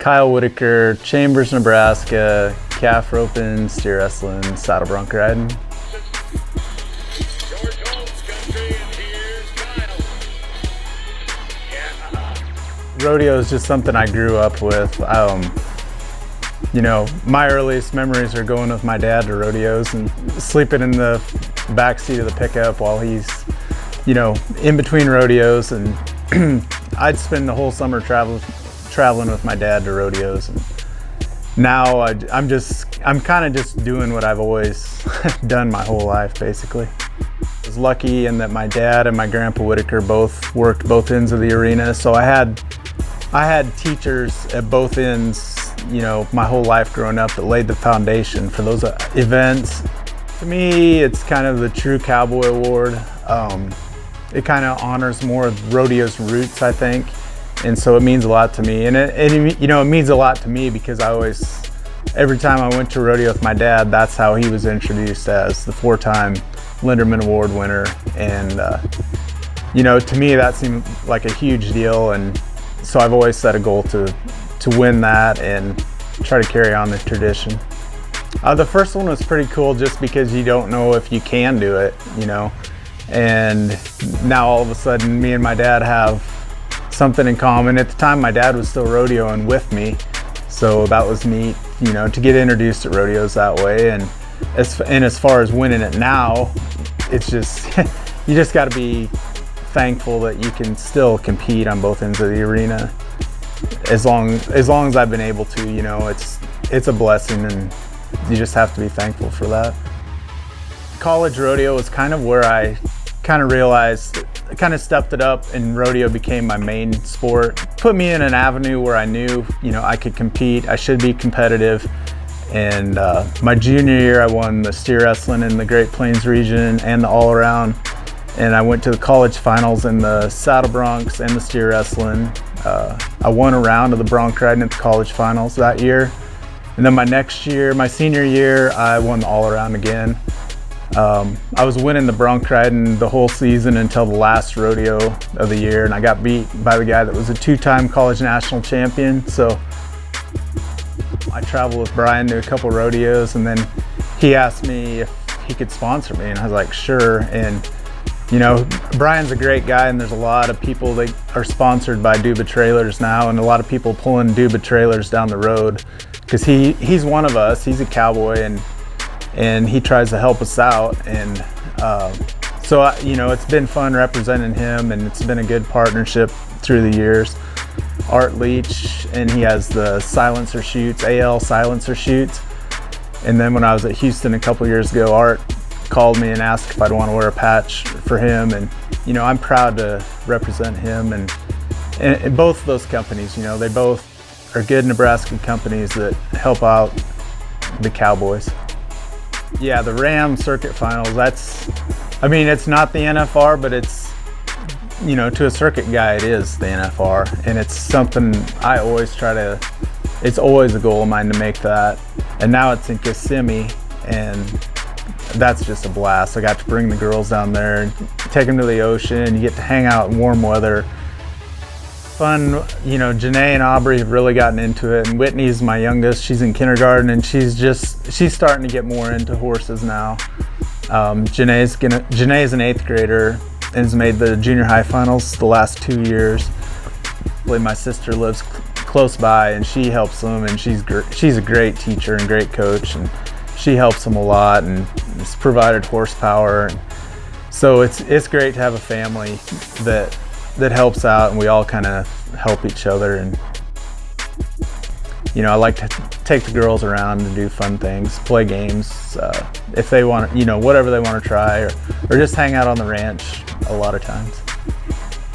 Kyle Whitaker, Chambers, Nebraska, calf roping, steer wrestling, saddle bronc riding. Rodeo is just something I grew up with. You know, my earliest memories are going with my dad to rodeos and sleeping in the back seat of the pickup while he's, you know, in between rodeos, and I'd spend the whole summer traveling with my dad to rodeos. And now I'm kind of just doing what I've always done my whole life, basically. I was lucky in that my dad and my grandpa Whitaker both worked both ends of the arena, so I had teachers at both ends, you know, my whole life growing up that laid the foundation for those events. To me, it's kind of the true cowboy award. It kind of honors more of rodeo's roots, I think, and so it means a lot to me. And you know, it means a lot to me because every time I went to rodeo with my dad, that's how he was introduced, as the 4-time Linderman Award winner. And you know, to me, that seemed like a huge deal, and so I've always set a goal to win that and try to carry on the tradition. The first one was pretty cool just because you don't know if you can do it, you know, and now all of a sudden me and my dad have something in common. At the time my dad was still rodeoing with me, so that was neat, you know, to get introduced to rodeos that way. And as far as winning it now, it's just you just got to be thankful that you can still compete on both ends of the arena. As long as I've been able to, you know, it's a blessing, and you just have to be thankful for that. College rodeo was kind of where I kind of realized, I kind of stepped it up, and rodeo became my main sport. Put me in an avenue where I knew, you know, I could compete, I should be competitive. And my junior year, I won the steer wrestling in the Great Plains region and the all around. And I went to the college finals in the saddle broncs and the steer wrestling. I won a round of the bronc riding at the college finals that year. And then my next year, my senior year, I won the all around again. I was winning the bronc riding the whole season until the last rodeo of the year, and I got beat by the guy that was a 2-time college national champion. So I traveled with Brian to a couple rodeos, and then he asked me if he could sponsor me, and I was like, sure. And you know, Brian's a great guy, and there's a lot of people that are sponsored by Duba trailers now, and a lot of people pulling Duba trailers down the road because he's one of us. He's a cowboy, and he tries to help us out. And so you know, it's been fun representing him, and it's been a good partnership through the years. Art Leach, and he has the silencer chutes, AL silencer chutes. And then when I was at Houston a couple years ago, Art called me and asked if I'd want to wear a patch for him. And you know, I'm proud to represent him, and both of those companies, you know, they both are good Nebraska companies that help out the cowboys. Yeah, the Ram circuit finals, I mean, it's not the NFR, but it's, you know, to a circuit guy, it is the NFR, and it's something I always it's always a goal of mine to make that. And now it's in Kissimmee, and that's just a blast. I got to bring the girls down there and take them to the ocean. You get to hang out in warm weather. Fun, you know, Janae and Aubrey have really gotten into it, and Whitney's my youngest. She's in kindergarten, and she's starting to get more into horses now. Janae's an 8th grader and has made the junior high finals the last 2 years. My sister lives close by, and she helps them, and she's a great teacher and great coach, and she helps them a lot, and it's provided horsepower. And so it's great to have a family that helps out, and we all kind of help each other. And you know, I like to take the girls around and do fun things, play games, if they want, you know, whatever they want to try, or just hang out on the ranch a lot of times.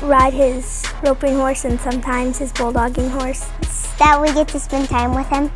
Ride his roping horse and sometimes his bulldogging horse. That we get to spend time with him.